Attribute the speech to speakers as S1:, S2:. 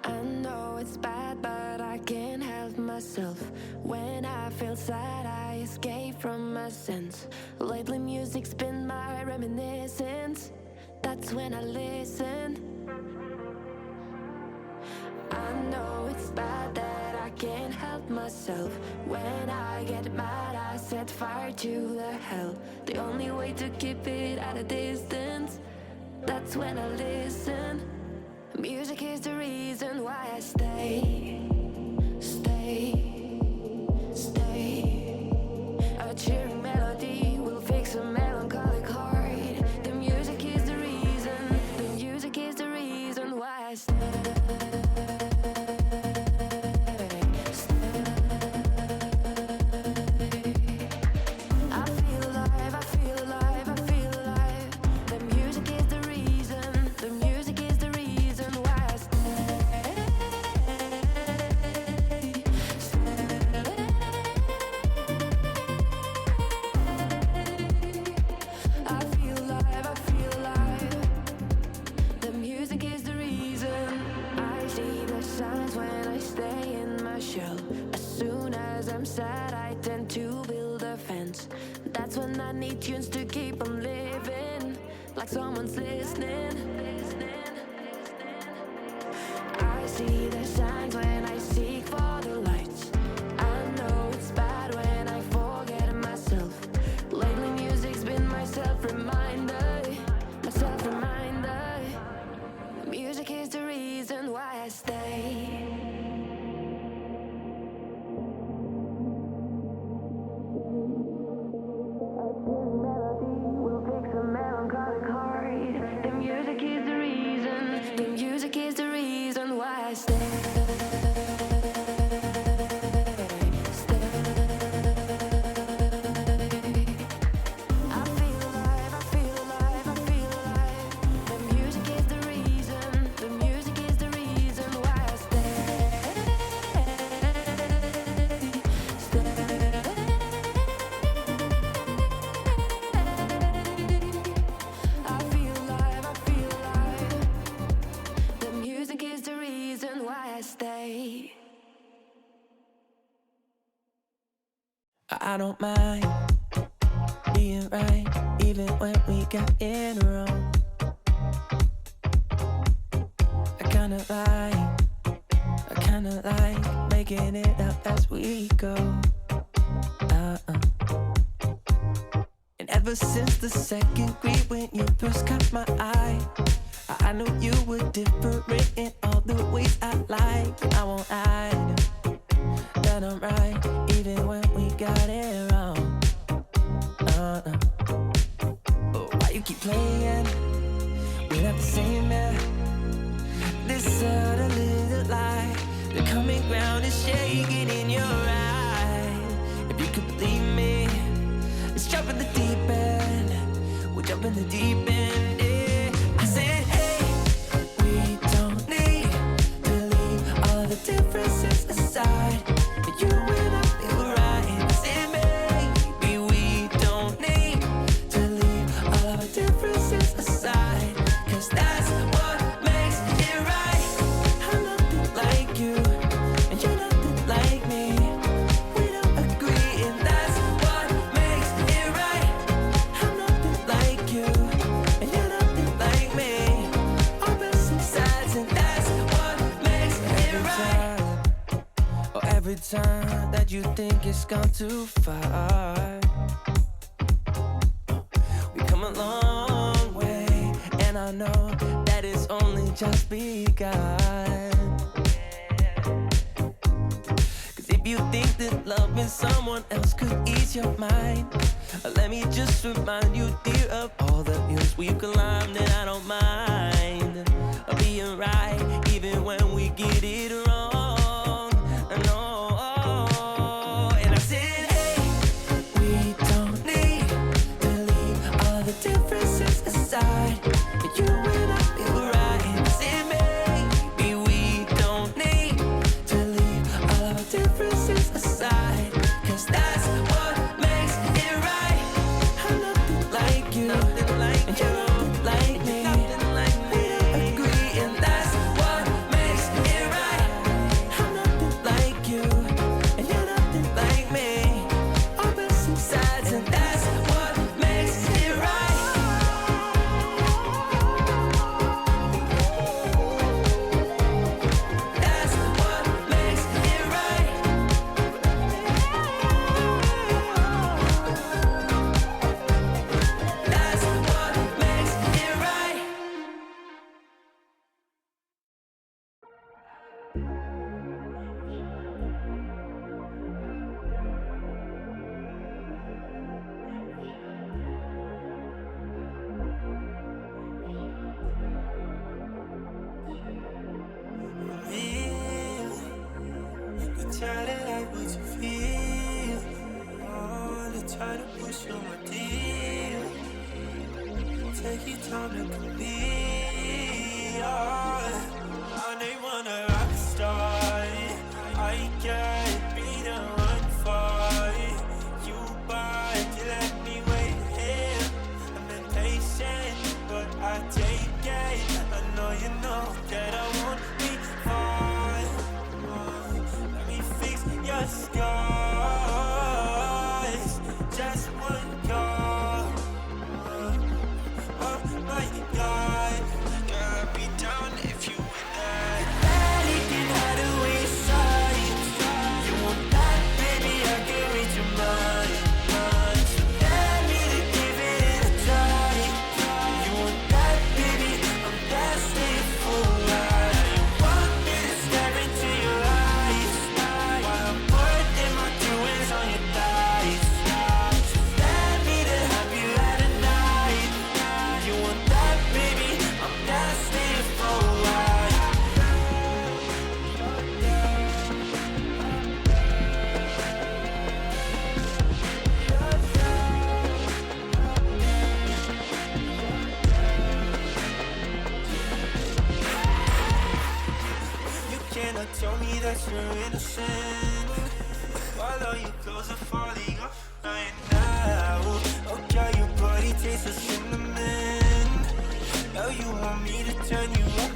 S1: I know it's bad, but I can't help myself. When I feel sad, I escape from my sense. Lately music's been my reminiscence. That's when I listen. I know it's bad that I can't help myself. When I get mad, I set fire to the hell. The only way to keep it at a distance, that's when I listen. Music is the reason why I stay, stay, stay. A cheering melody will fix a melancholic heart. The music is the reason, the music is the reason why I stay. That's when I need tunes to keep on living, like someone's listening. I see the signs when I seek for the lights. I know it's bad when I forget myself. Lately music's been my self-reminder, my self-reminder. Music is the reason why I stay.
S2: I don't mind being right, even when we got it wrong. I kinda like making it up as we go. And ever since the second grade, when you first caught my eye, I knew you were different in all the ways I like. And I won't hide that I'm right, even when we got it wrong. But why you keep playing without the same man? This other little light, the coming ground is shaking in your eye. If you could believe me, let's jump in the deep end. We'll jump in the deep end, yeah. I said, hey, we don't need to leave all the differences aside. You and I feel right. I said, maybe we don't need to leave all of our differences aside, 'cause that's what makes it right. I'm nothing like you, and you're nothing like me. We don't agree, and that's what makes it right. I'm nothing like you, and you're nothing like me. Opposite sides, and that's what makes it right. Every time that you think it's gone too far, we come a long way, and I know that it's only just begun. 'Cause if you think that loving someone else could ease your mind, let me just remind you, dear, of all the hills we've climbed. And I don't mind being right, even when we get it wrong. Differences aside, but you and I feel right. Say maybe we don't need to leave all of our differences aside, 'cause that's what makes it right. I'm nothing like you, and you're nothing like me. We don't agree. Try to like what you feel. Oh, they try to push you my deal. Take your time to complete. I know you want a rock star. I can't be the one for you, but you let me wait here. I'm impatient, but I take it. I know you know that I won't be fine. Your scars, just one call. Oh my God, girl, I'd be down if you were there. Anything how to waste time. You want that, baby? I can read your mind. So let me to give it a try. You want that, baby? I'm destined for life. You want me to stare into your eyes. On your thighs, so let me to have you at a night. You want that, baby? I'm destined for a while. You cannot tell me that you're innocent. While all your clothes are falling off right now. Oh girl, your body tastes of cinnamon. Now you want me to turn you up